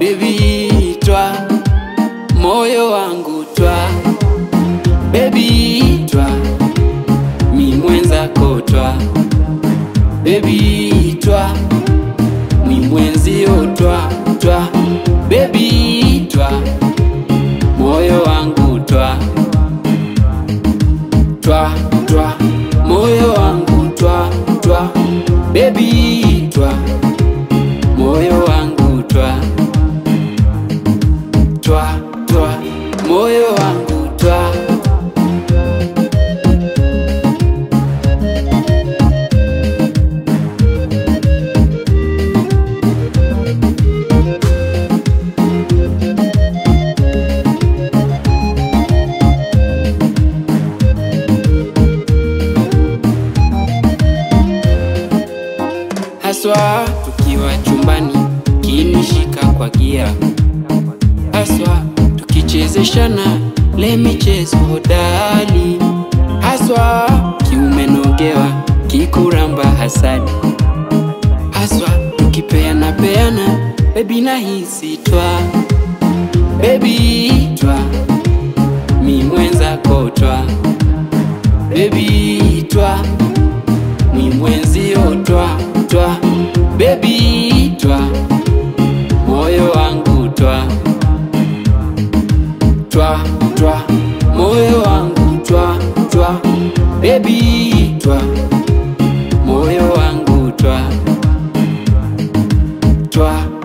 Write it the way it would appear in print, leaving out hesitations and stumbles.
baby twa, moyo wangu twa, baby twa, mi mwenzako twa, baby twa, mi mwenzio twa, twa, baby twa, moyo wangu twa, twa, twa, moyo wangu twa, twa, baby twa, moyo wangu twa, twa, twa, moyo wangu twa. Haswa tukiwa chumbani kinishika kwa gia, haswa tukichezeshana le michezo hodari, haswa kiumenogewa kikuramba hasadi, haswa tukipeana peana baby nahisi twa, baby twa, mi mwenzako twa, baby twa, mi mwenzio twa, twa, baby twa, moyo wangu twa, twa, twa, moyo wangu twa, twa, baby